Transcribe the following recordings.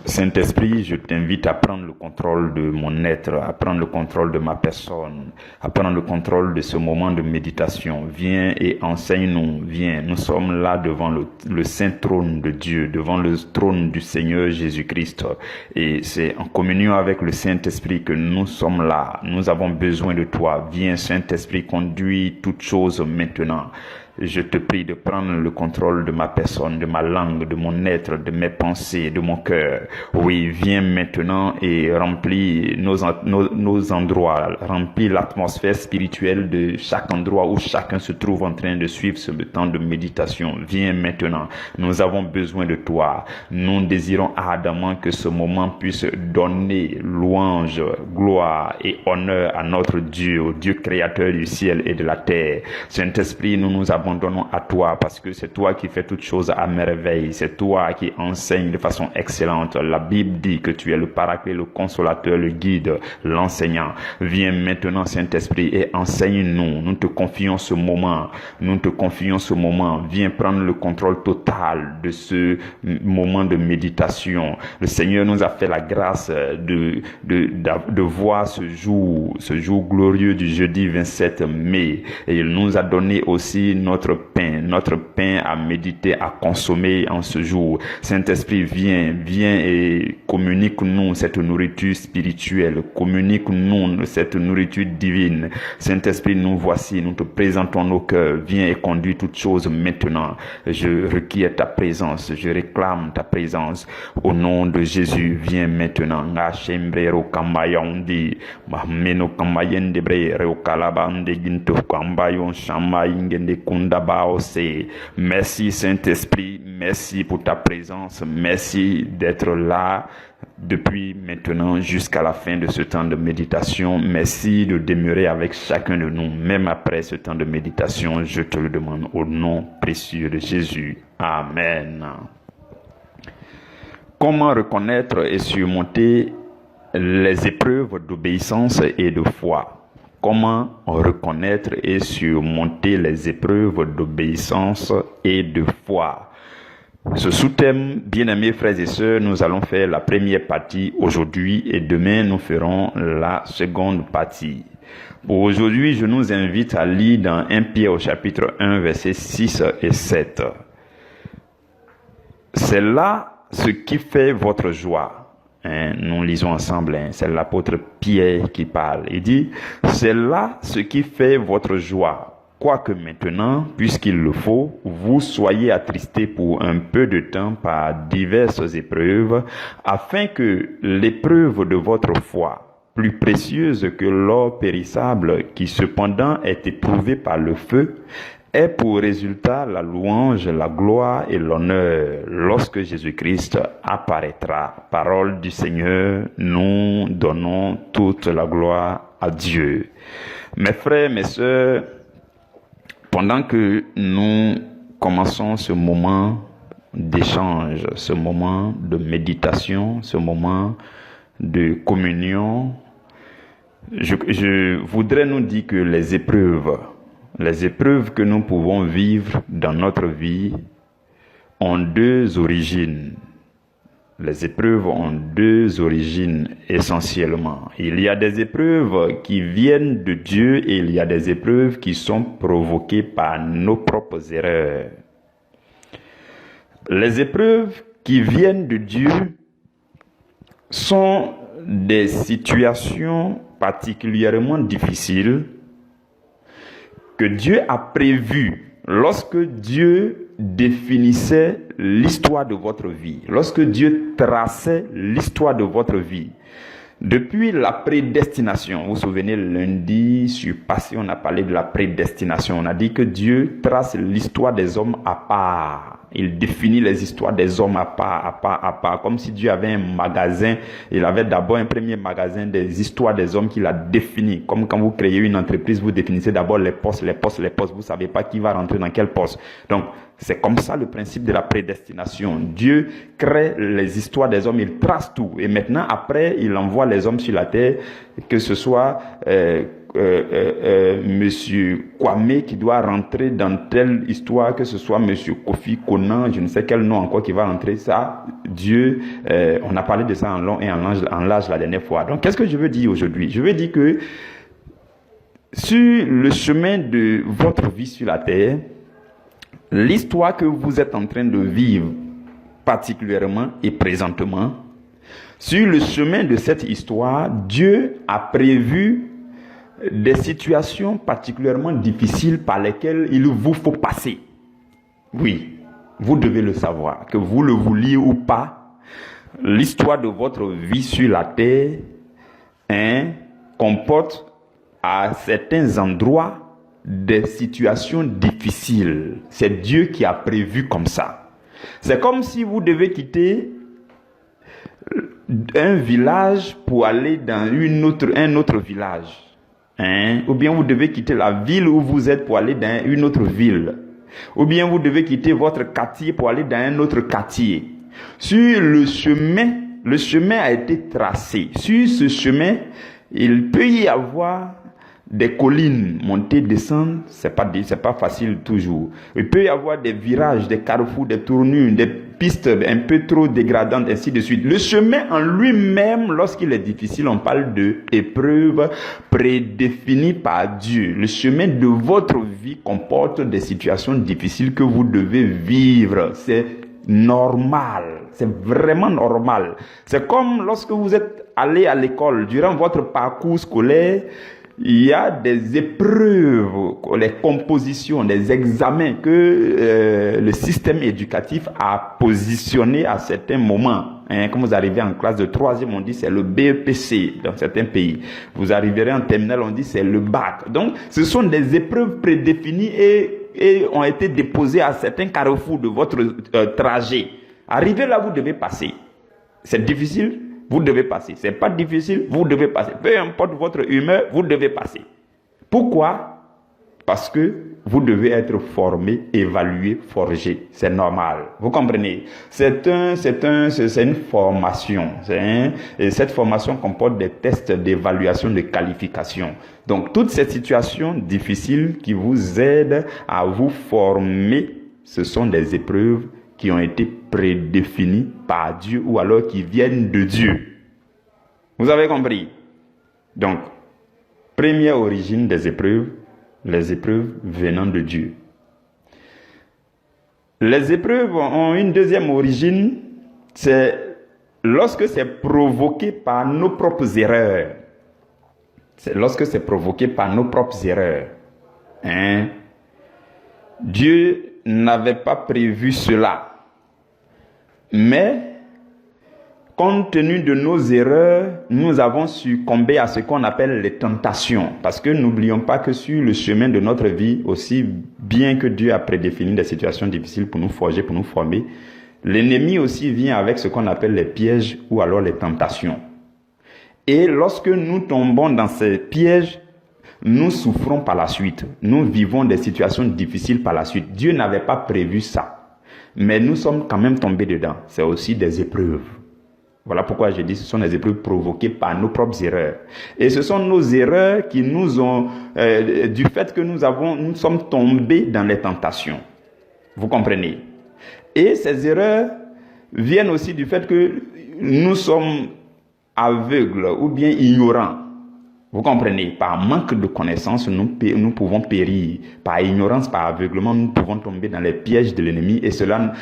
Saint-Esprit, je t'invite à prendre le contrôle de mon être, à prendre le contrôle de ma personne, à prendre le contrôle de ce moment de méditation. Viens et enseigne-nous, viens. Nous sommes là devant le saint trône de Dieu, devant le trône du Seigneur Jésus-Christ. Et c'est en communion avec le Saint-Esprit que nous sommes là. Nous avons besoin de toi. Viens, Saint-Esprit, conduis toutes choses maintenant. Je te prie de prendre le contrôle de ma personne, de ma langue, de mon être, de mes pensées, de mon cœur. Oui, viens maintenant et remplis nos endroits, remplis l'atmosphère spirituelle de chaque endroit où chacun se trouve en train de suivre ce temps de méditation. Viens maintenant. Nous avons besoin de toi. Nous désirons ardemment que ce moment puisse donner louange, gloire et honneur à notre Dieu, au Dieu créateur du ciel et de la terre. Saint-Esprit, nous nous abandonnons à toi parce que c'est toi qui fais toutes choses à merveille. C'est toi qui enseignes de façon excellente. La Bible dit que tu es le paraclet, le consolateur, le guide, l'enseignant. Viens maintenant, Saint-Esprit, et enseigne-nous. Nous te confions ce moment. Nous te confions ce moment. Viens prendre le contrôle total de ce moment de méditation. Le Seigneur nous a fait la grâce de voir ce jour glorieux du jeudi 27 mai. Et il nous a donné aussi notre pain à méditer, à consommer en ce jour. Saint-Esprit, viens et communique-nous cette nourriture spirituelle, communique-nous cette nourriture divine. Saint-Esprit, nous voici, nous te présentons nos cœurs. Viens et conduis toutes choses maintenant. Je requiers ta présence, je réclame ta présence. Au nom de Jésus, viens maintenant. Merci Saint-Esprit, merci pour ta présence, merci d'être là depuis maintenant jusqu'à la fin de ce temps de méditation. Merci de demeurer avec chacun de nous, même après ce temps de méditation. Je te le demande au nom précieux de Jésus. Amen. Comment reconnaître et surmonter les épreuves d'obéissance et de foi? Comment reconnaître et surmonter les épreuves d'obéissance et de foi? Ce sous-thème, bien-aimés frères et sœurs, nous allons faire la première partie aujourd'hui et demain nous ferons la seconde partie. Pour aujourd'hui, je nous invite à lire dans 1 Pierre au chapitre 1, versets 6 et 7. C'est là ce qui fait votre joie. Nous lisons ensemble, c'est l'apôtre Pierre qui parle. Il dit, c'est là ce qui fait votre joie. Quoique maintenant, puisqu'il le faut, vous soyez attristés pour un peu de temps par diverses épreuves, afin que l'épreuve de votre foi, plus précieuse que l'or périssable, qui cependant est éprouvé par le feu, ait pour résultat la louange, la gloire et l'honneur lorsque Jésus-Christ apparaîtra. Parole du Seigneur, nous donnons toute la gloire à Dieu. Mes frères, mes sœurs, pendant que nous commençons ce moment d'échange, ce moment de méditation, ce moment de communion, je voudrais nous dire que les épreuves que nous pouvons vivre dans notre vie ont deux origines. Les épreuves ont deux origines essentiellement. Il y a des épreuves qui viennent de Dieu et il y a des épreuves qui sont provoquées par nos propres erreurs. Les épreuves qui viennent de Dieu sont des situations particulièrement difficiles que Dieu a prévues lorsque Dieu définissait l'histoire de votre vie, lorsque Dieu traçait l'histoire de votre vie. Depuis la prédestination, vous vous souvenez, lundi surpassé, on a parlé de la prédestination. On a dit que Dieu trace l'histoire des hommes à part. Il définit les histoires des hommes à part, comme si Dieu avait un magasin. Il avait d'abord un premier magasin des histoires des hommes qu'il a défini. Comme quand vous créez une entreprise, vous définissez d'abord les postes. Vous savez pas qui va rentrer dans quel poste. Donc, c'est comme ça le principe de la prédestination. Dieu crée les histoires des hommes, il trace tout. Et maintenant, après, il envoie les hommes sur la terre, que ce soit Monsieur Kwame qui doit rentrer dans telle histoire, que ce soit Monsieur Kofi Conan, je ne sais quel nom encore qui va rentrer, ça, Dieu, on a parlé de ça en long et en large la dernière fois. Donc, qu'est-ce que je veux dire aujourd'hui? Je veux dire que sur le chemin de votre vie sur la terre, l'histoire que vous êtes en train de vivre particulièrement et présentement, sur le chemin de cette histoire, Dieu a prévu des situations particulièrement difficiles par lesquelles il vous faut passer. Oui, vous devez le savoir, que vous le vouliez ou pas, l'histoire de votre vie sur la terre comporte à certains endroits des situations difficiles. C'est Dieu qui a prévu comme ça. C'est comme si vous devez quitter un village pour aller dans un autre village. Ou bien vous devez quitter la ville où vous êtes pour aller dans une autre ville. Ou bien vous devez quitter votre quartier pour aller dans un autre quartier. Sur le chemin a été tracé. Sur ce chemin, il peut y avoir des collines, monter, descendre, c'est pas facile toujours. Il peut y avoir des virages, des carrefours, des tournures, des pistes un peu trop dégradantes, ainsi de suite. Le chemin en lui-même, lorsqu'il est difficile, on parle de épreuve prédéfinie par Dieu. Le chemin de votre vie comporte des situations difficiles que vous devez vivre. C'est normal. C'est vraiment normal. C'est comme lorsque vous êtes allé à l'école, durant votre parcours scolaire, il y a des épreuves, les compositions, des examens que le système éducatif a positionnés à certains moments. Quand vous arrivez en classe de 3e, on dit c'est le BEPC dans certains pays. Vous arriverez en terminale, on dit c'est le bac. Donc, ce sont des épreuves prédéfinies et ont été déposées à certains carrefours de votre trajet. Arrivé là, vous devez passer. C'est difficile? Vous devez passer. C'est pas difficile, vous devez passer. Peu importe votre humeur, vous devez passer. Pourquoi? Parce que vous devez être formé, évalué, forgé. C'est normal. Vous comprenez? C'est une formation. Et cette formation comporte des tests d'évaluation, de qualification. Donc, toutes ces situations difficiles qui vous aident à vous former, ce sont des épreuves qui ont été prédéfinies par Dieu ou alors qui viennent de Dieu. Vous avez compris? Donc, première origine des épreuves, les épreuves venant de Dieu. Les épreuves ont une deuxième origine, c'est lorsque c'est provoqué par nos propres erreurs. C'est lorsque c'est provoqué par nos propres erreurs. Dieu n'avait pas prévu cela. Mais, compte tenu de nos erreurs, nous avons succombé à ce qu'on appelle les tentations. Parce que n'oublions pas que sur le chemin de notre vie, aussi bien que Dieu a prédéfini des situations difficiles pour nous forger, pour nous former, l'ennemi aussi vient avec ce qu'on appelle les pièges ou alors les tentations. Et lorsque nous tombons dans ces pièges, nous souffrons par la suite. Nous vivons des situations difficiles par la suite. Dieu n'avait pas prévu ça. Mais nous sommes quand même tombés dedans. C'est aussi des épreuves. Voilà pourquoi je dis que ce sont des épreuves provoquées par nos propres erreurs. Et ce sont nos erreurs qui nous ont, du fait que nous sommes tombés dans les tentations. Vous comprenez? Et ces erreurs viennent aussi du fait que nous sommes aveugles ou bien ignorants. Vous comprenez? Par manque de connaissances, nous pouvons périr. Par ignorance, par aveuglement, nous pouvons tomber dans les pièges de l'ennemi et cela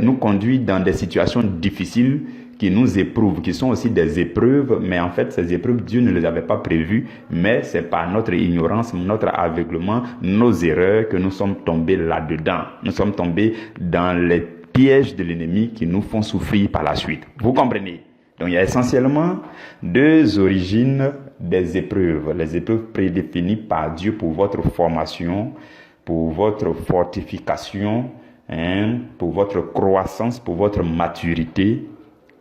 nous conduit dans des situations difficiles qui nous éprouvent, qui sont aussi des épreuves, mais en fait, ces épreuves, Dieu ne les avait pas prévues, mais c'est par notre ignorance, notre aveuglement, nos erreurs que nous sommes tombés là-dedans. Nous sommes tombés dans les pièges de l'ennemi qui nous font souffrir par la suite. Vous comprenez? Donc, il y a essentiellement deux origines des épreuves. Les épreuves prédéfinies par Dieu pour votre formation, pour votre fortification, pour votre croissance, pour votre maturité.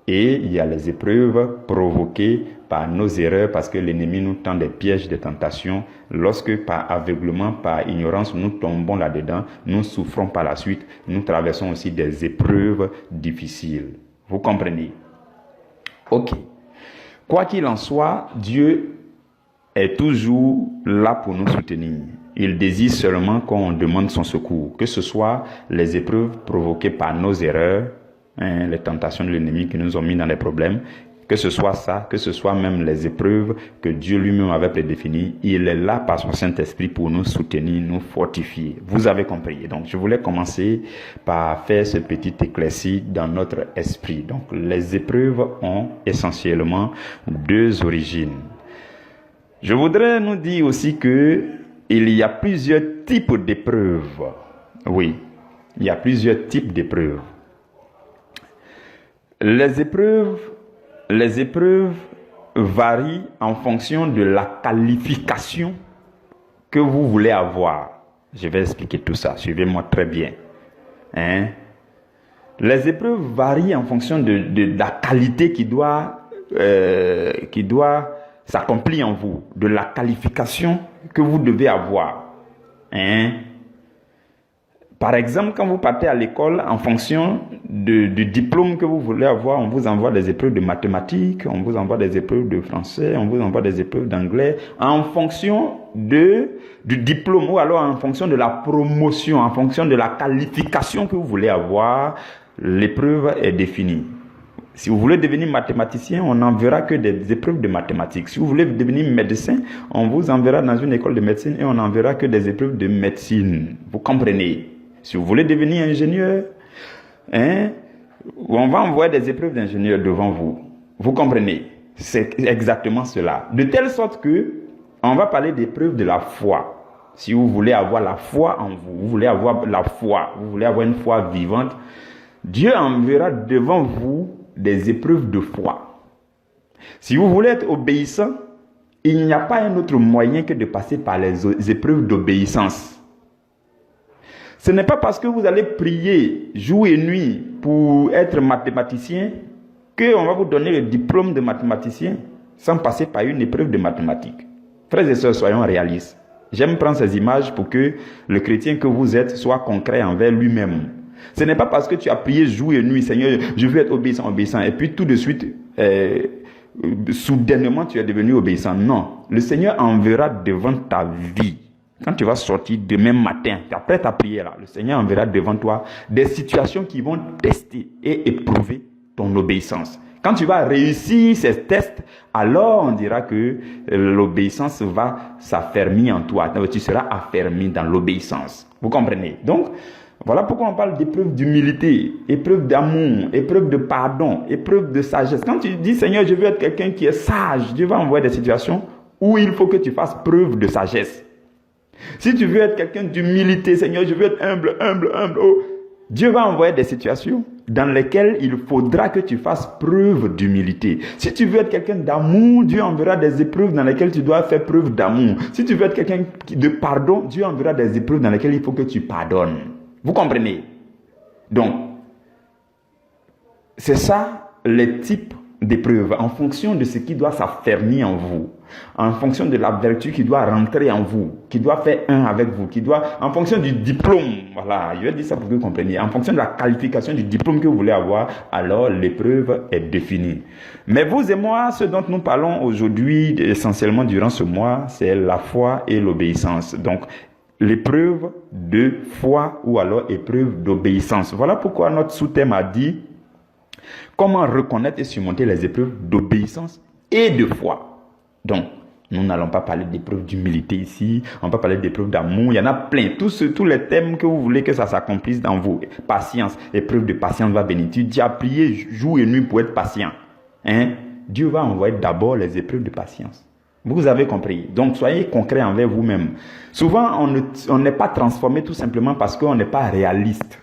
Et il y a les épreuves provoquées par nos erreurs parce que l'ennemi nous tend des pièges de tentation. Lorsque par aveuglement, par ignorance, nous tombons là-dedans, nous souffrons par la suite. Nous traversons aussi des épreuves difficiles. Vous comprenez? Ok. Quoi qu'il en soit, Dieu est toujours là pour nous soutenir. Il désire seulement qu'on demande son secours, que ce soit les épreuves provoquées par nos erreurs, les tentations de l'ennemi qui nous ont mis dans des problèmes, que ce soit ça, que ce soit même les épreuves que Dieu lui-même avait prédéfinies. Il est là par son Saint-Esprit pour nous soutenir, nous fortifier. Vous avez compris. Donc, je voulais commencer par faire ce petit éclairci dans notre esprit. Donc, les épreuves ont essentiellement deux origines. Je voudrais nous dire aussi que il y a plusieurs types d'épreuves. Oui, il y a plusieurs types d'épreuves. Les épreuves varient en fonction de la qualification que vous voulez avoir. Je vais expliquer tout ça. Suivez-moi très bien. Les épreuves varient en fonction de la qualité qui doit s'accomplir en vous, de la qualification que vous devez avoir. Par exemple, quand vous partez à l'école, en fonction du diplôme que vous voulez avoir, on vous envoie des épreuves de mathématiques, on vous envoie des épreuves de français, on vous envoie des épreuves d'anglais, en fonction du diplôme ou alors en fonction de la promotion, en fonction de la qualification que vous voulez avoir, l'épreuve est définie. Si vous voulez devenir mathématicien, on n'enverra que des épreuves de mathématiques. Si vous voulez devenir médecin, on vous enverra dans une école de médecine et on n'enverra que des épreuves de médecine. Vous comprenez? Si vous voulez devenir ingénieur, on va envoyer des épreuves d'ingénieur devant vous. Vous comprenez? C'est exactement cela. De telle sorte que on va parler d'épreuves de la foi. Si vous voulez avoir la foi en vous, vous voulez avoir la foi, vous voulez avoir une foi vivante, Dieu enverra devant vous des épreuves de foi. Si vous voulez être obéissant, il n'y a pas un autre moyen que de passer par les épreuves d'obéissance. Ce n'est pas parce que vous allez prier jour et nuit pour être mathématicien qu'on va vous donner le diplôme de mathématicien sans passer par une épreuve de mathématiques. Frères et sœurs, soyons réalistes. J'aime prendre ces images pour que le chrétien que vous êtes soit concret envers lui-même. Ce n'est pas parce que tu as prié jour et nuit, Seigneur, je veux être obéissant, et puis tout de suite, soudainement, tu es devenu obéissant. Non, le Seigneur enverra devant ta vie. Quand tu vas sortir demain matin, après ta prière, le Seigneur enverra devant toi des situations qui vont tester et éprouver ton obéissance. Quand tu vas réussir ces tests, alors on dira que l'obéissance va s'affermir en toi. Donc, tu seras affermi dans l'obéissance. Vous comprenez? Donc, voilà pourquoi on parle d'épreuve d'humilité, épreuve d'amour, épreuve de pardon, épreuve de sagesse. Quand tu dis, Seigneur, je veux être quelqu'un qui est sage, Dieu va envoyer des situations où il faut que tu fasses preuve de sagesse. Si tu veux être quelqu'un d'humilité, Seigneur, je veux être humble, Dieu va envoyer des situations dans lesquelles il faudra que tu fasses preuve d'humilité. Si tu veux être quelqu'un d'amour, Dieu enverra des épreuves dans lesquelles tu dois faire preuve d'amour. Si tu veux être quelqu'un de pardon, Dieu enverra des épreuves dans lesquelles il faut que tu pardonnes. Vous comprenez? Donc, c'est ça les types d'épreuves en fonction de ce qui doit s'affermir en vous, en fonction de la vertu qui doit rentrer en vous, qui doit faire un avec vous, en fonction du diplôme, voilà, je vais dire ça pour que vous compreniez, en fonction de la qualification du diplôme que vous voulez avoir, alors l'épreuve est définie. Mais vous et moi, ce dont nous parlons aujourd'hui, essentiellement durant ce mois, c'est la foi et l'obéissance. Donc, l'épreuve de foi ou alors épreuve d'obéissance. Voilà pourquoi notre sous-thème a dit comment reconnaître et surmonter les épreuves d'obéissance et de foi. Donc, nous n'allons pas parler d'épreuves d'humilité ici, on va parler d'épreuves d'amour, il y en a plein. Tous les thèmes que vous voulez que ça s'accomplisse dans vous. Patience, épreuve de patience va venir. Tu as prié jour et nuit pour être patient. Dieu va envoyer d'abord les épreuves de patience. Vous avez compris. Donc, soyez concret envers vous-même. Souvent, on n'est pas transformé tout simplement parce qu'on n'est pas réaliste.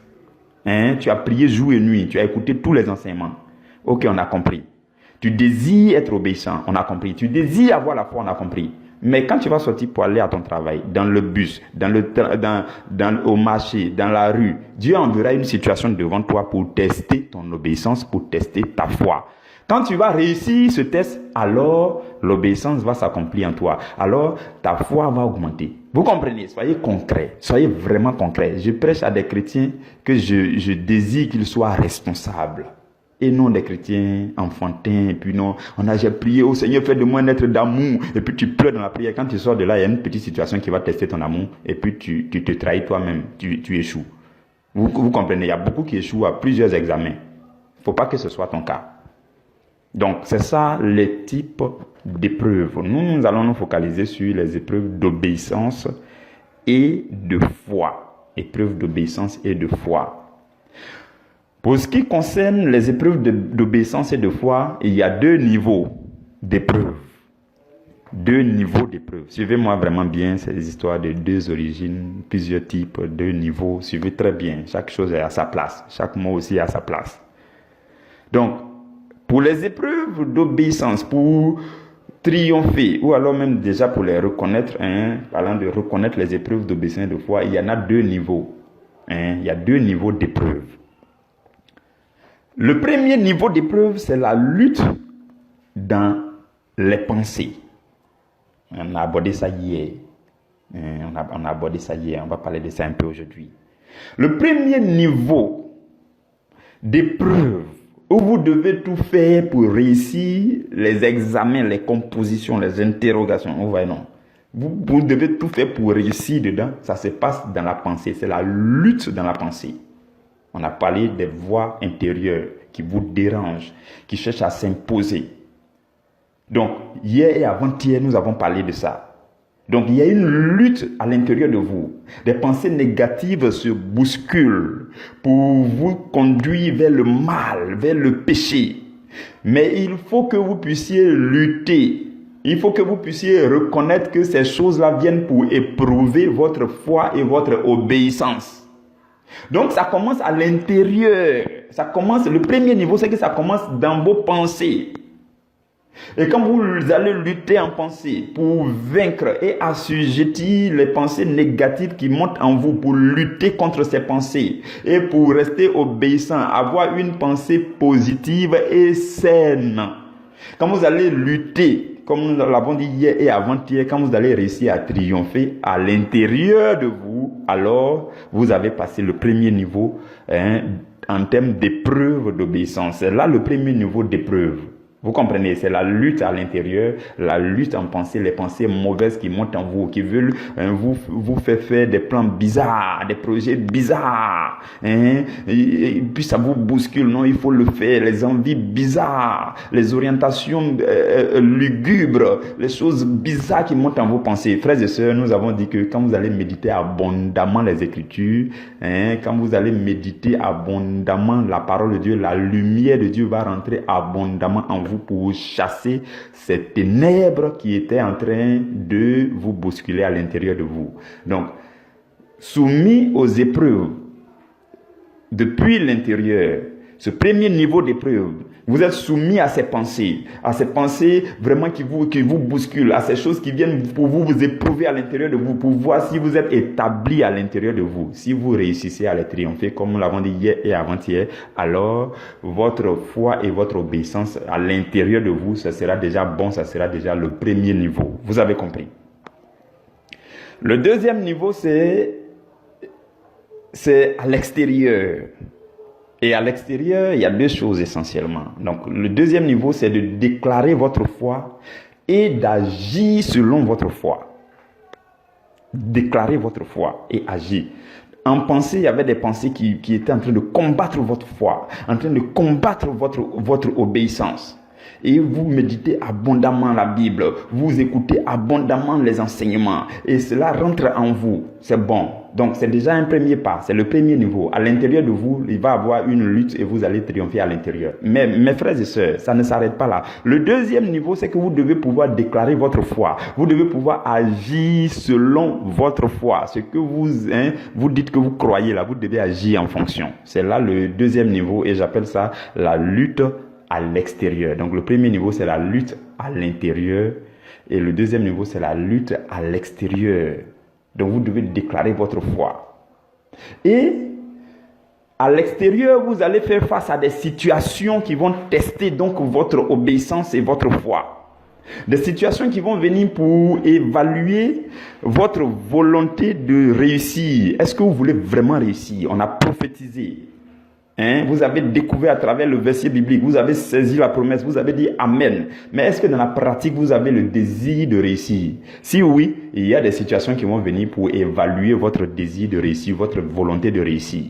Tu as prié jour et nuit, tu as écouté tous les enseignements. Ok, on a compris. Tu désires être obéissant, on a compris. Tu désires avoir la foi, on a compris. Mais quand tu vas sortir pour aller à ton travail, dans le bus, au marché, dans la rue, Dieu enverra une situation devant toi pour tester ton obéissance, pour tester ta foi. Quand tu vas réussir ce test, alors l'obéissance va s'accomplir en toi. Alors ta foi va augmenter. Vous comprenez? Soyez concret. Soyez vraiment concret. Je prêche à des chrétiens que je désire qu'ils soient responsables. et non des chrétiens enfantins, et puis non, j'ai prié au Seigneur, fais de moi un être d'amour, et puis tu pleures dans la prière. Quand tu sors de là, il y a une petite situation qui va tester ton amour, et puis tu te trahis toi-même, tu échoues. Vous comprenez, il y a beaucoup qui échouent à plusieurs examens. Il ne faut pas que ce soit ton cas. Donc, c'est ça les types d'épreuves. Nous allons nous focaliser sur les épreuves d'obéissance et de foi. Épreuves d'obéissance et de foi. Pour ce qui concerne les épreuves d'obéissance et de foi, il y a deux niveaux d'épreuves. Deux niveaux d'épreuves. Suivez-moi vraiment bien, c'est des histoires de deux origines, plusieurs types, deux niveaux. Suivez très bien. Chaque chose est à sa place. Chaque mot aussi est à sa place. Donc, pour les épreuves d'obéissance, pour triompher, ou alors même déjà pour les reconnaître, parlant de reconnaître les épreuves d'obéissance et de foi, il y en a deux niveaux. Il y a deux niveaux d'épreuves. Le premier niveau d'épreuve, c'est la lutte dans les pensées. On a abordé ça hier. On a abordé ça hier. On va parler de ça un peu aujourd'hui. Le premier niveau d'épreuve où vous devez tout faire pour réussir les examens, les compositions, les interrogations. Vous voyez, non. Vous devez tout faire pour réussir dedans. Ça se passe dans la pensée. C'est la lutte dans la pensée. On a parlé des voix intérieures qui vous dérangent, qui cherchent à s'imposer. Donc, hier et avant-hier, nous avons parlé de ça. Donc, il y a une lutte à l'intérieur de vous. Des pensées négatives se bousculent pour vous conduire vers le mal, vers le péché. Mais il faut que vous puissiez lutter. Il faut que vous puissiez reconnaître que ces choses-là viennent pour éprouver votre foi et votre obéissance. Donc, ça commence à l'intérieur. Le premier niveau, c'est que ça commence dans vos pensées. Et quand vous allez lutter en pensée pour vaincre et assujettir les pensées négatives qui montent en vous, pour lutter contre ces pensées et pour rester obéissant, avoir une pensée positive et saine. Quand vous allez lutter, comme nous l'avons dit hier et avant-hier, quand vous allez réussir à triompher à l'intérieur de vous, alors vous avez passé le premier niveau en termes d'épreuve d'obéissance. C'est là le premier niveau d'épreuve. Vous comprenez, c'est la lutte à l'intérieur, la lutte en pensée, les pensées mauvaises qui montent en vous, qui veulent vous faire des plans bizarres, des projets bizarres. Et puis ça vous bouscule, non, il faut le faire, les envies bizarres, les orientations lugubres, les choses bizarres qui montent en vos pensées. Frères et sœurs, nous avons dit que quand vous allez méditer abondamment les Écritures, quand vous allez méditer abondamment la parole de Dieu, la lumière de Dieu va rentrer abondamment en vous pour chasser ces ténèbres qui étaient en train de vous bousculer à l'intérieur de vous. Donc, soumis aux épreuves depuis l'intérieur, ce premier niveau d'épreuve, vous êtes soumis à ces pensées vraiment qui vous bousculent, à ces choses qui viennent pour vous éprouver à l'intérieur de vous, pour voir si vous êtes établi à l'intérieur de vous. Si vous réussissez à les triompher, comme nous l'avons dit hier et avant-hier, alors votre foi et votre obéissance à l'intérieur de vous, ça sera déjà bon, ça sera déjà le premier niveau. Vous avez compris. Le deuxième niveau, c'est à l'extérieur. Et à l'extérieur, il y a deux choses essentiellement. Donc, le deuxième niveau, c'est de déclarer votre foi et d'agir selon votre foi. Déclarer votre foi et agir. En pensée, il y avait des pensées qui étaient en train de combattre votre foi, en train de combattre votre obéissance. Et vous méditez abondamment la Bible, vous écoutez abondamment les enseignements, et cela rentre en vous. C'est bon. Donc c'est déjà un premier pas, c'est le premier niveau. À l'intérieur de vous, il va y avoir une lutte et vous allez triompher à l'intérieur. Mais mes frères et sœurs, ça ne s'arrête pas là. Le deuxième niveau, c'est que vous devez pouvoir déclarer votre foi. Vous devez pouvoir agir selon votre foi. Ce que vous dites que vous croyez là, vous devez agir en fonction. C'est là le deuxième niveau et j'appelle ça la lutte à l'extérieur. Donc le premier niveau, c'est la lutte à l'intérieur et le deuxième niveau, c'est la lutte à l'extérieur. Donc vous devez déclarer votre foi. Et à l'extérieur, vous allez faire face à des situations qui vont tester donc votre obéissance et votre foi. Des situations qui vont venir pour évaluer votre volonté de réussir. Est-ce que vous voulez vraiment réussir? On a prophétisé. Vous avez découvert à travers le verset biblique, vous avez saisi la promesse, vous avez dit Amen. Mais est-ce que dans la pratique, vous avez le désir de réussir? Si oui, il y a des situations qui vont venir pour évaluer votre désir de réussir, votre volonté de réussir.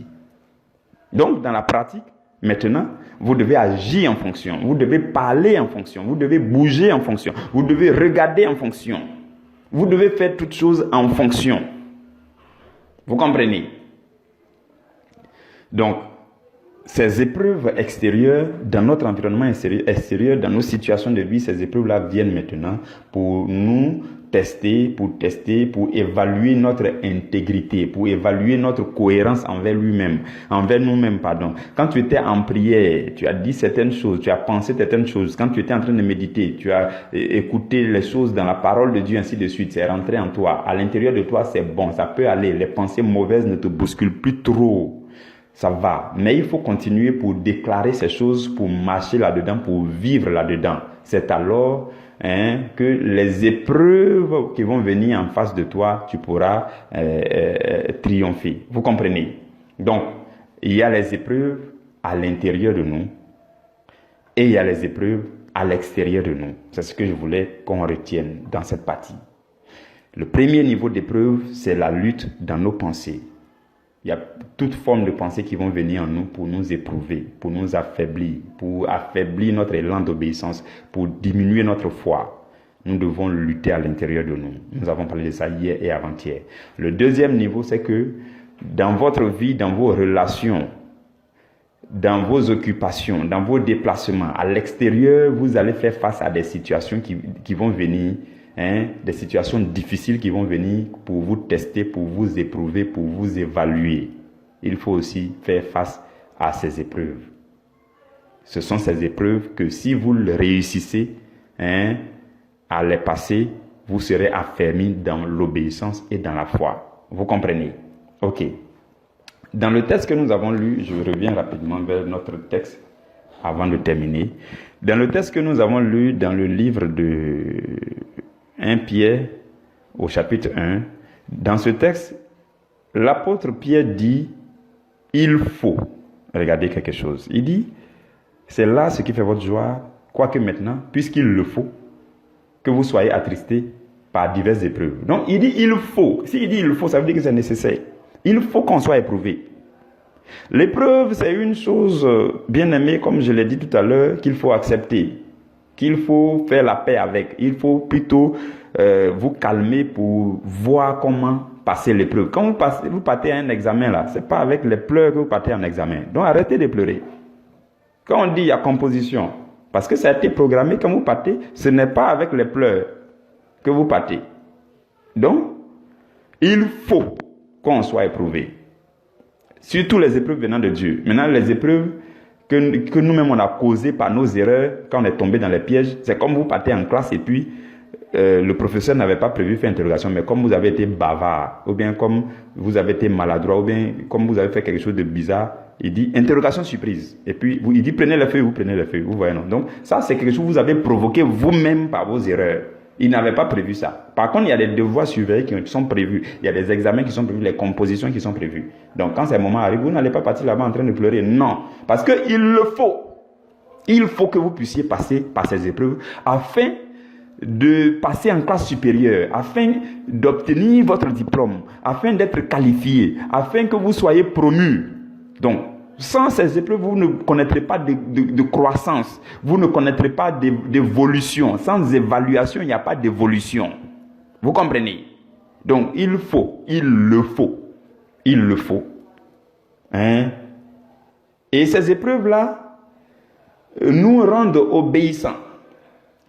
Donc, dans la pratique, maintenant, vous devez agir en fonction, vous devez parler en fonction, vous devez bouger en fonction, vous devez regarder en fonction. Vous devez faire toutes choses en fonction. Vous comprenez? Donc, ces épreuves extérieures, dans notre environnement extérieur, dans nos situations de vie, ces épreuves-là viennent maintenant pour nous tester, pour évaluer notre intégrité, pour évaluer notre cohérence envers nous-mêmes, pardon. Quand tu étais en prière, tu as dit certaines choses, tu as pensé certaines choses. Quand tu étais en train de méditer, tu as écouté les choses dans la parole de Dieu, ainsi de suite. C'est rentré en toi. À l'intérieur de toi, c'est bon, ça peut aller. Les pensées mauvaises ne te bousculent plus trop. Ça va, mais il faut continuer pour déclarer ces choses, pour marcher là-dedans, pour vivre là-dedans. C'est alors que les épreuves qui vont venir en face de toi, tu pourras triompher. Vous comprenez? Donc, il y a les épreuves à l'intérieur de nous et il y a les épreuves à l'extérieur de nous. C'est ce que je voulais qu'on retienne dans cette partie. Le premier niveau d'épreuve, c'est la lutte dans nos pensées. Il y a toute forme de pensée qui vont venir en nous pour nous éprouver, pour nous affaiblir, pour affaiblir notre élan d'obéissance, pour diminuer notre foi. Nous devons lutter à l'intérieur de nous. Nous avons parlé de ça hier et avant-hier. Le deuxième niveau, c'est que dans votre vie, dans vos relations, dans vos occupations, dans vos déplacements, à l'extérieur, vous allez faire face à des situations qui vont venir, des situations difficiles qui vont venir pour vous tester, pour vous éprouver, pour vous évaluer. Il faut aussi faire face à ces épreuves. Ce sont ces épreuves que si vous le réussissez à les passer, vous serez affermis dans l'obéissance et dans la foi. Vous comprenez? Ok. Dans le texte que nous avons lu, je reviens rapidement vers notre texte avant de terminer. Dans le texte que nous avons lu dans le livre de 1 Pierre au chapitre 1, dans ce texte, l'apôtre Pierre dit « il faut ». Regardez quelque chose. Il dit « c'est là ce qui fait votre joie, quoique maintenant, puisqu'il le faut, que vous soyez attristés par diverses épreuves. » Donc il dit « il faut ». S'il dit « il faut », ça veut dire que c'est nécessaire. Il faut qu'on soit éprouvé. L'épreuve, c'est une chose bien aimée, comme je l'ai dit tout à l'heure, qu'il faut accepter, qu'il faut faire la paix avec. Il faut plutôt vous calmer pour voir comment passer l'épreuve. Quand vous partez à un examen, là, ce n'est pas avec les pleurs que vous partez en examen. Donc arrêtez de pleurer. Quand on dit il y a composition, parce que ça a été programmé quand vous partez, ce n'est pas avec les pleurs que vous partez. Donc, il faut qu'on soit éprouvé. Surtout les épreuves venant de Dieu. Maintenant, les épreuves que nous-mêmes on a causées par nos erreurs, quand on est tombé dans les pièges, c'est comme vous partez en classe et puis le professeur n'avait pas prévu faire interrogation, mais comme vous avez été bavard, ou bien comme vous avez été maladroit, ou bien comme vous avez fait quelque chose de bizarre, il dit interrogation surprise. Et puis il dit prenez les feuilles, vous prenez les feuilles. Vous voyez, non? Donc ça c'est quelque chose que vous avez provoqué vous-même par vos erreurs. Il n'avait pas prévu ça. Par contre, il y a des devoirs surveillés qui sont prévus. Il y a des examens qui sont prévus, les compositions qui sont prévues. Donc, quand ces moments arrivent, vous n'allez pas partir là-bas en train de pleurer. Non. Parce qu'il le faut. Il faut que vous puissiez passer par ces épreuves afin de passer en classe supérieure, afin d'obtenir votre diplôme, afin d'être qualifié, afin que vous soyez promu. Donc, sans ces épreuves, vous ne connaîtrez pas de croissance, vous ne connaîtrez pas d'évolution. Sans évaluation, il n'y a pas d'évolution. Vous comprenez? Donc, il le faut. Et ces épreuves-là nous rendent obéissants.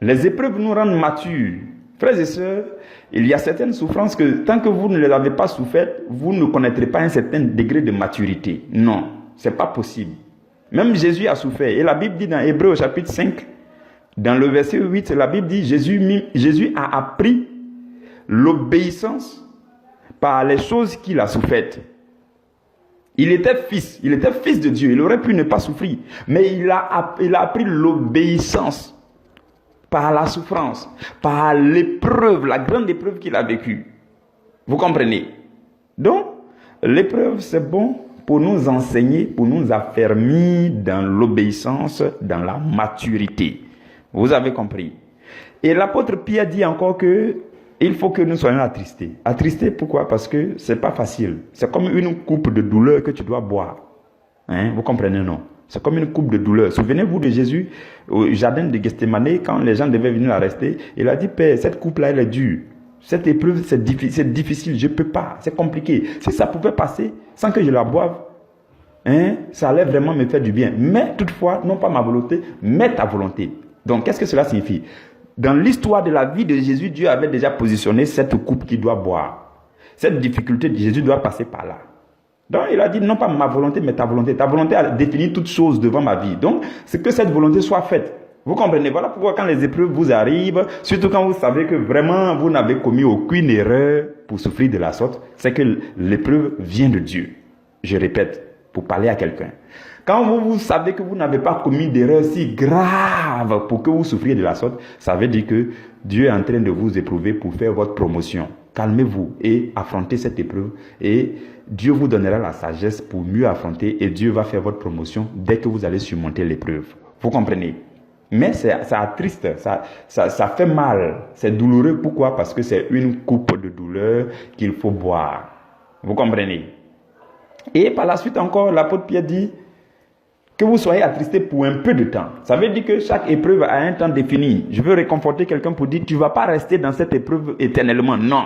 Les épreuves nous rendent matures. Frères et sœurs, il y a certaines souffrances que tant que vous ne les avez pas souffertes, vous ne connaîtrez pas un certain degré de maturité. Non. C'est pas possible. Même Jésus a souffert. Et la Bible dit dans Hébreux au chapitre 5, dans le verset 8, la Bible dit Jésus a appris l'obéissance par les choses qu'il a souffertes. Il était fils de Dieu. Il aurait pu ne pas souffrir. Mais il a appris l'obéissance par la souffrance, par l'épreuve, la grande épreuve qu'il a vécue. Vous comprenez? Donc, l'épreuve, c'est bon pour nous enseigner, pour nous affermir dans l'obéissance, dans la maturité. Vous avez compris? Et l'apôtre Pierre dit encore que il faut que nous soyons attristés. Attristés, pourquoi? Parce que c'est pas facile. C'est comme une coupe de douleur que tu dois boire. Hein? Vous comprenez, non? C'est comme une coupe de douleur. Souvenez-vous de Jésus au jardin de Gethsémane, quand les gens devaient venir l'arrêter, il a dit, Père, cette coupe-là, elle est dure. Cette épreuve, c'est difficile, je ne peux pas, c'est compliqué. Si ça pouvait passer sans que je la boive, hein, ça allait vraiment me faire du bien. Mais toutefois, non pas ma volonté, mais ta volonté. Donc, qu'est-ce que cela signifie? Dans l'histoire de la vie de Jésus, Dieu avait déjà positionné cette coupe qu'il doit boire. Cette difficulté de Jésus doit passer par là. Donc, il a dit, non pas ma volonté, mais ta volonté. Ta volonté a défini toutes choses devant ma vie. Donc, c'est que cette volonté soit faite. Vous comprenez? Voilà pourquoi quand les épreuves vous arrivent, surtout quand vous savez que vraiment vous n'avez commis aucune erreur pour souffrir de la sorte, c'est que l'épreuve vient de Dieu. Je répète, pour parler à quelqu'un. Quand vous savez que vous n'avez pas commis d'erreur si grave pour que vous souffriez de la sorte, ça veut dire que Dieu est en train de vous éprouver pour faire votre promotion. Calmez-vous et affrontez cette épreuve et Dieu vous donnera la sagesse pour mieux affronter et Dieu va faire votre promotion dès que vous allez surmonter l'épreuve. Vous comprenez? Mais ça attriste, ça fait mal, c'est douloureux. Pourquoi? Parce que c'est une coupe de douleur qu'il faut boire. Vous comprenez? Et par la suite encore, l'apôtre Pierre dit que vous soyez attristés pour un peu de temps. Ça veut dire que chaque épreuve a un temps défini. Je veux réconforter quelqu'un pour dire, tu ne vas pas rester dans cette épreuve éternellement. Non.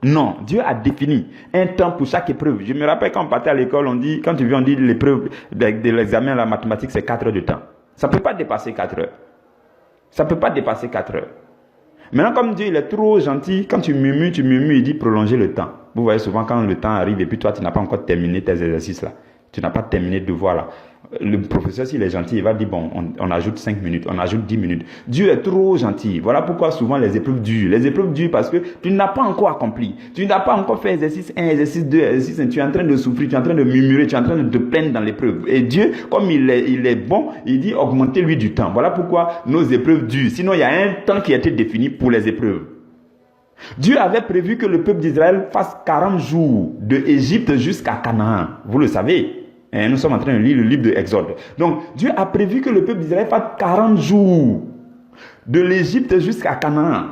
Non, Dieu a défini un temps pour chaque épreuve. Je me rappelle quand on partait à l'école, on dit, quand tu viens, on dit l'épreuve de l'examen à la mathématique, c'est 4 heures de temps. Ça ne peut pas dépasser 4 heures. Ça ne peut pas dépasser 4 heures. Maintenant, comme Dieu il est trop gentil, quand tu murmures, il dit prolonger le temps. Vous voyez souvent quand le temps arrive et puis toi, tu n'as pas encore terminé tes exercices là. Tu n'as pas terminé de devoir là. Le professeur, s'il est gentil, il va dire, bon, on ajoute 5 minutes, on ajoute 10 minutes. Dieu est trop gentil. Voilà pourquoi souvent les épreuves durent. Les épreuves durent parce que tu n'as pas encore accompli. Tu n'as pas encore fait exercice 1, exercice 2, exercice 1. Tu es en train de souffrir, tu es en train de murmurer, tu es en train de te plaindre dans l'épreuve. Et Dieu, comme il est bon, il dit, augmentez-lui du temps. Voilà pourquoi nos épreuves durent. Sinon, il y a un temps qui a été défini pour les épreuves. Dieu avait prévu que le peuple d'Israël fasse 40 jours de Égypte jusqu'à Canaan. Vous le savez. Et nous sommes en train de lire le livre de Exode. Donc, Dieu a prévu que le peuple d'Israël fasse 40 jours de l'Égypte jusqu'à Canaan.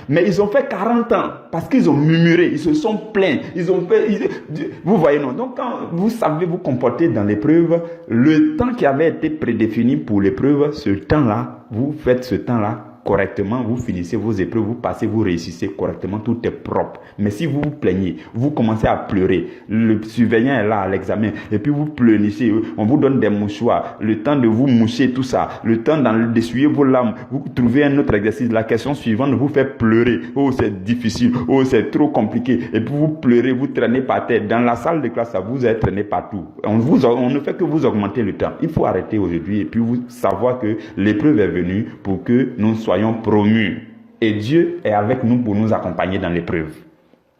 Mais ils ont fait 40 ans parce qu'ils ont murmuré, ils se sont plaints, vous voyez, non? Donc, quand vous savez vous comporter dans l'épreuve, le temps qui avait été prédéfini pour l'épreuve, ce temps-là, vous faites ce temps-là correctement, vous finissez vos épreuves, vous passez, vous réussissez correctement, tout est propre. Mais si vous vous plaignez, vous commencez à pleurer, le surveillant est là à l'examen, et puis vous pleurnichez, on vous donne des mouchoirs, le temps de vous moucher, tout ça, le temps d'essuyer vos larmes, vous trouvez un autre exercice, la question suivante vous fait pleurer, oh c'est difficile, oh c'est trop compliqué, et puis vous pleurez, vous traînez par terre, dans la salle de classe, ça vous est traîné partout, on ne fait que vous augmenter le temps. Il faut arrêter aujourd'hui, et puis vous savoir que l'épreuve est venue pour que nous soyons promus. Et Dieu est avec nous pour nous accompagner dans l'épreuve.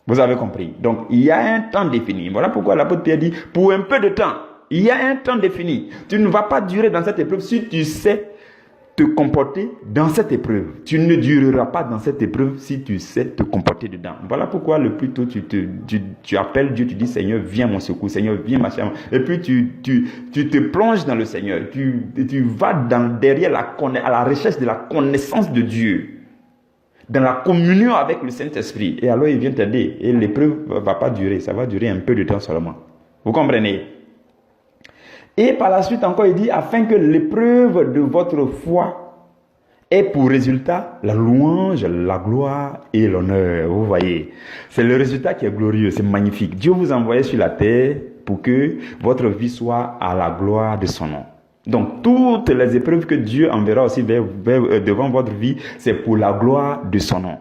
Vous avez compris? Donc, il y a un temps défini. Voilà pourquoi l'apôtre Pierre dit, pour un peu de temps, il y a un temps défini. Tu ne vas pas durer dans cette épreuve si tu sais te comporter dans cette épreuve. Tu ne dureras pas dans cette épreuve si tu sais te comporter dedans. Voilà pourquoi le plus tôt tu appelles Dieu, tu dis Seigneur, viens mon secours, Seigneur, viens ma chambre. Et puis tu te plonges dans le Seigneur. Tu vas derrière à la recherche de la connaissance de Dieu. Dans la communion avec le Saint-Esprit. Et alors il vient t'aider. Et l'épreuve ne va pas durer. Ça va durer un peu de temps seulement. Vous comprenez? Et par la suite encore, il dit, afin que l'épreuve de votre foi ait pour résultat la louange, la gloire et l'honneur. Vous voyez, c'est le résultat qui est glorieux, c'est magnifique. Dieu vous a envoyé sur la terre pour que votre vie soit à la gloire de son nom. Donc, toutes les épreuves que Dieu enverra aussi devant votre vie, c'est pour la gloire de son nom.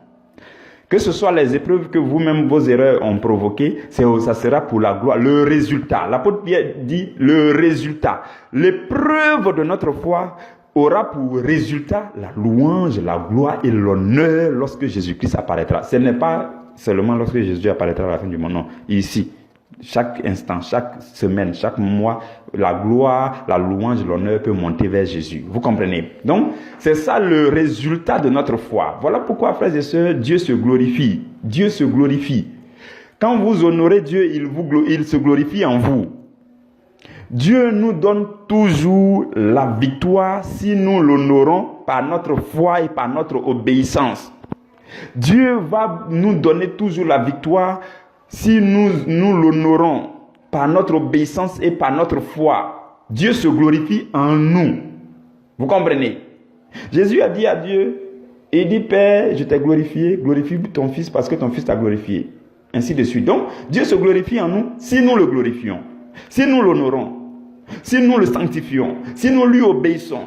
Que ce soit les épreuves que vous-même, vos erreurs ont provoquées, ça sera pour la gloire, le résultat. L'apôtre Pierre dit le résultat. L'épreuve de notre foi aura pour résultat la louange, la gloire et l'honneur lorsque Jésus-Christ apparaîtra. Ce n'est pas seulement lorsque Jésus apparaîtra à la fin du monde, non. Ici, chaque instant, chaque semaine, chaque mois, la gloire, la louange, l'honneur peut monter vers Jésus. Vous comprenez? Donc, c'est ça le résultat de notre foi. Voilà pourquoi, frères et sœurs, Dieu se glorifie. Dieu se glorifie. Quand vous honorez Dieu, il se glorifie en vous. Dieu nous donne toujours la victoire si nous l'honorons par notre foi et par notre obéissance. Dieu va nous donner toujours la victoire si nous l'honorons par notre obéissance et par notre foi. Dieu se glorifie en nous. Vous comprenez? Jésus a dit à Dieu, il dit, Père, je t'ai glorifié, glorifie ton Fils parce que ton Fils t'a glorifié. Ainsi de suite. Donc, Dieu se glorifie en nous si nous le glorifions, si nous l'honorons, si nous le sanctifions, si nous lui obéissons.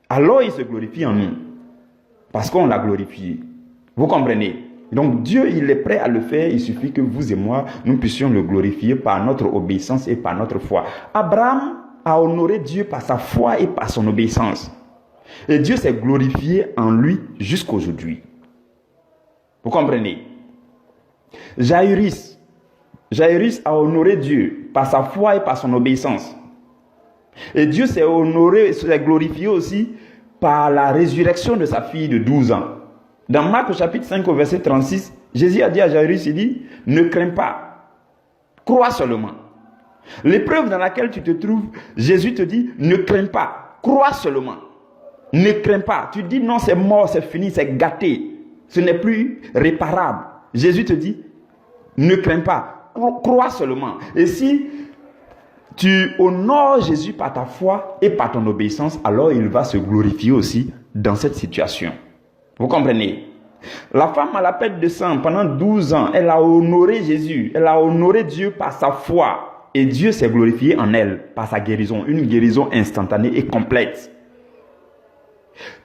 Alors, il se glorifie en nous parce qu'on l'a glorifié. Vous comprenez? Donc, Dieu, il est prêt à le faire. Il suffit que vous et moi, nous puissions le glorifier par notre obéissance et par notre foi. Abraham a honoré Dieu par sa foi et par son obéissance. Et Dieu s'est glorifié en lui jusqu'aujourd'hui. Vous comprenez? Jaïrus a honoré Dieu par sa foi et par son obéissance. Et Dieu s'est honoré, s'est glorifié aussi par la résurrection de sa fille de 12 ans. Dans Marc chapitre 5 au verset 36, Jésus a dit à Jaïrus, il dit, ne crains pas, crois seulement. L'épreuve dans laquelle tu te trouves, Jésus te dit, ne crains pas, crois seulement. Ne crains pas. Tu dis non, c'est mort, c'est fini, c'est gâté. Ce n'est plus réparable. Jésus te dit, ne crains pas, crois seulement. Et si tu honores Jésus par ta foi et par ton obéissance, alors il va se glorifier aussi dans cette situation. Vous comprenez? La femme à la perte de sang, pendant 12 ans, elle a honoré Jésus, elle a honoré Dieu par sa foi. Et Dieu s'est glorifié en elle par sa guérison, une guérison instantanée et complète.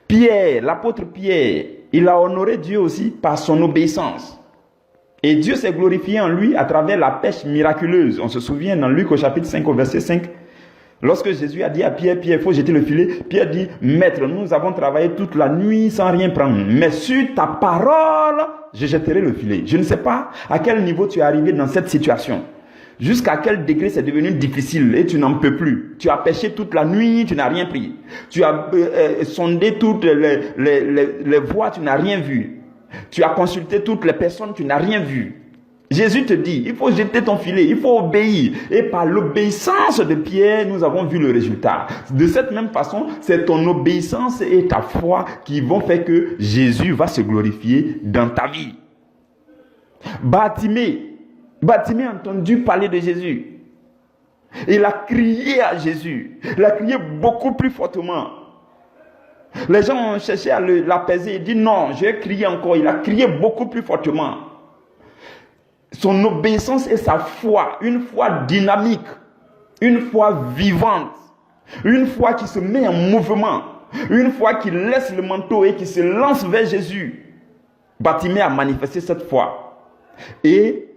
Pierre, l'apôtre Pierre, il a honoré Dieu aussi par son obéissance. Et Dieu s'est glorifié en lui à travers la pêche miraculeuse. On se souvient dans Luc au chapitre 5 au verset 5, lorsque Jésus a dit à Pierre, Pierre, il faut jeter le filet. Pierre dit, Maître, nous avons travaillé toute la nuit sans rien prendre. Mais sur ta parole, je jetterai le filet. Je ne sais pas à quel niveau tu es arrivé dans cette situation. Jusqu'à quel degré c'est devenu difficile et tu n'en peux plus. Tu as pêché toute la nuit, tu n'as rien pris. Tu as sondé toutes les voies, tu n'as rien vu. Tu as consulté toutes les personnes, tu n'as rien vu. Jésus te dit, il faut jeter ton filet, il faut obéir. Et par l'obéissance de Pierre, nous avons vu le résultat. De cette même façon, c'est ton obéissance et ta foi qui vont faire que Jésus va se glorifier dans ta vie. Bartimée a entendu parler de Jésus. Il a crié à Jésus. Il a crié beaucoup plus fortement. Les gens ont cherché à l'apaiser. Il dit non, je vais crier encore. Il a crié beaucoup plus fortement. Son obéissance et sa foi, une foi dynamique, une foi vivante, une foi qui se met en mouvement, une foi qui laisse le manteau et qui se lance vers Jésus. Bartimée a manifesté cette foi. Et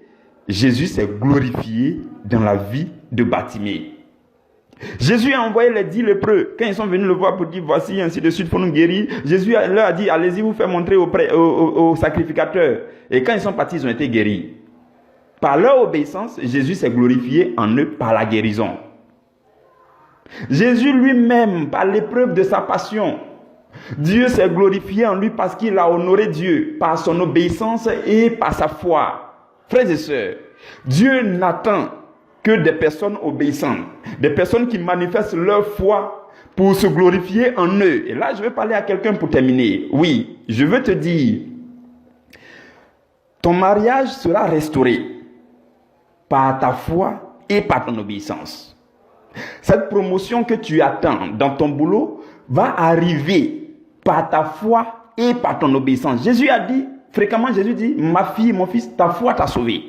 Jésus s'est glorifié dans la vie de Bartimée. Jésus a envoyé les 10 lépreux. Quand ils sont venus le voir pour dire voici, ainsi de suite, pour nous guérir, Jésus leur a dit allez-y vous faire montrer au sacrificateur. Et quand ils sont partis, ils ont été guéris. Par leur obéissance, Jésus s'est glorifié en eux par la guérison. Jésus lui-même, par l'épreuve de sa passion, Dieu s'est glorifié en lui parce qu'il a honoré Dieu par son obéissance et par sa foi. Frères et sœurs, Dieu n'attend que des personnes obéissantes, des personnes qui manifestent leur foi pour se glorifier en eux. Et là, je vais parler à quelqu'un pour terminer. Oui, je veux te dire, ton mariage sera restauré par ta foi et par ton obéissance. Cette promotion que tu attends dans ton boulot va arriver par ta foi et par ton obéissance. Jésus a dit, fréquemment Jésus dit, ma fille, mon fils, ta foi t'a sauvé.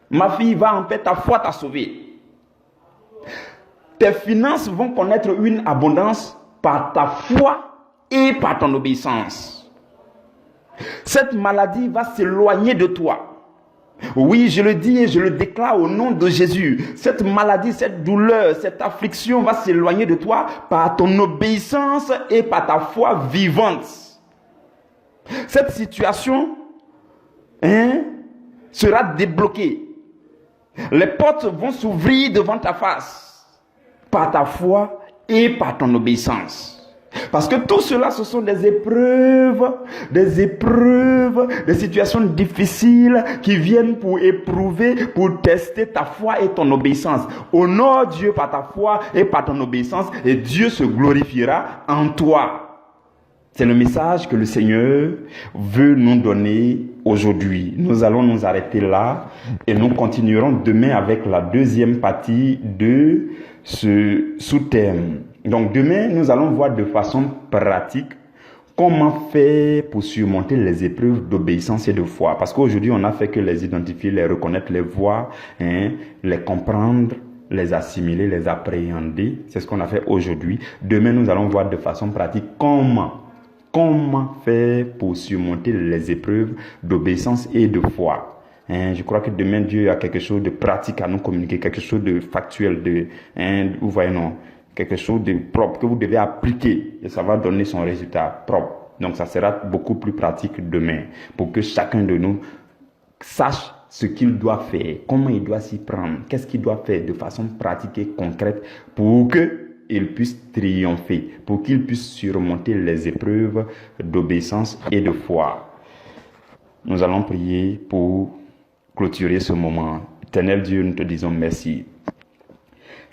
Ma fille, va en paix, ta foi t'a sauvé. Tes finances vont connaître une abondance par ta foi et par ton obéissance. Cette maladie va s'éloigner de toi. Oui, je le dis et je le déclare au nom de Jésus. Cette maladie, cette douleur, cette affliction va s'éloigner de toi par ton obéissance et par ta foi vivante. Cette situation sera débloquée. Les portes vont s'ouvrir devant ta face par ta foi et par ton obéissance. Parce que tout cela, ce sont des épreuves, des situations difficiles qui viennent pour éprouver, pour tester ta foi et ton obéissance. Honore Dieu par ta foi et par ton obéissance et Dieu se glorifiera en toi. C'est le message que le Seigneur veut nous donner aujourd'hui. Nous allons nous arrêter là et nous continuerons demain avec la deuxième partie de ce sous-thème. Donc demain, nous allons voir de façon pratique comment faire pour surmonter les épreuves d'obéissance et de foi. Parce qu'aujourd'hui, on n'a fait que les identifier, les reconnaître, les voir, les comprendre, les assimiler, les appréhender. C'est ce qu'on a fait aujourd'hui. Demain, nous allons voir de façon pratique comment faire pour surmonter les épreuves d'obéissance et de foi. Je crois que demain, Dieu a quelque chose de pratique à nous communiquer, quelque chose de factuel, vous voyez, non, quelque chose de propre que vous devez appliquer et ça va donner son résultat propre. Donc, ça sera beaucoup plus pratique demain pour que chacun de nous sache ce qu'il doit faire, comment il doit s'y prendre, qu'est-ce qu'il doit faire de façon pratique et concrète pour qu'il puisse triompher, pour qu'il puisse surmonter les épreuves d'obéissance et de foi. Nous allons prier pour clôturer ce moment. Éternel Dieu, nous te disons merci.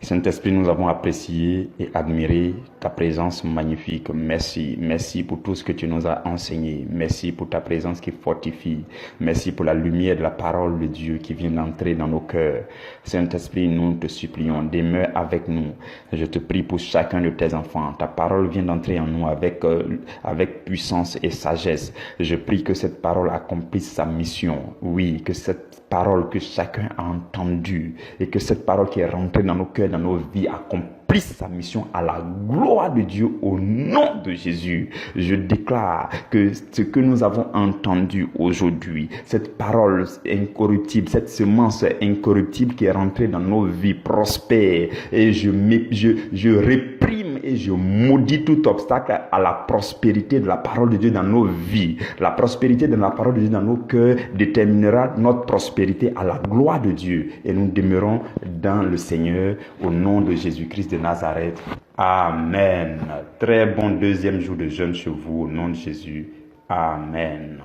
Saint-Esprit, nous avons apprécié et admiré ta présence magnifique. Merci. Merci pour tout ce que tu nous as enseigné. Merci pour ta présence qui fortifie. Merci pour la lumière de la parole de Dieu qui vient d'entrer dans nos cœurs. Saint-Esprit, nous te supplions, demeure avec nous. Je te prie pour chacun de tes enfants. Ta parole vient d'entrer en nous avec puissance et sagesse. Je prie que cette parole accomplisse sa mission. Oui, que cette parole que chacun a entendue et que cette parole qui est rentrée dans nos cœurs, dans nos vies, accomplisse sa mission à la gloire de Dieu au nom de Jésus. Je déclare que ce que nous avons entendu aujourd'hui, cette parole incorruptible, cette semence incorruptible qui est rentrée dans nos vies, prospère. Et je réprime et je maudis tout obstacle à la prospérité de la parole de Dieu dans nos vies. La prospérité de la parole de Dieu dans nos cœurs déterminera notre prospérité à la gloire de Dieu. Et nous demeurons dans le Seigneur au nom de Jésus-Christ de Nazareth. Amen. Très bon deuxième jour de jeûne chez vous au nom de Jésus. Amen.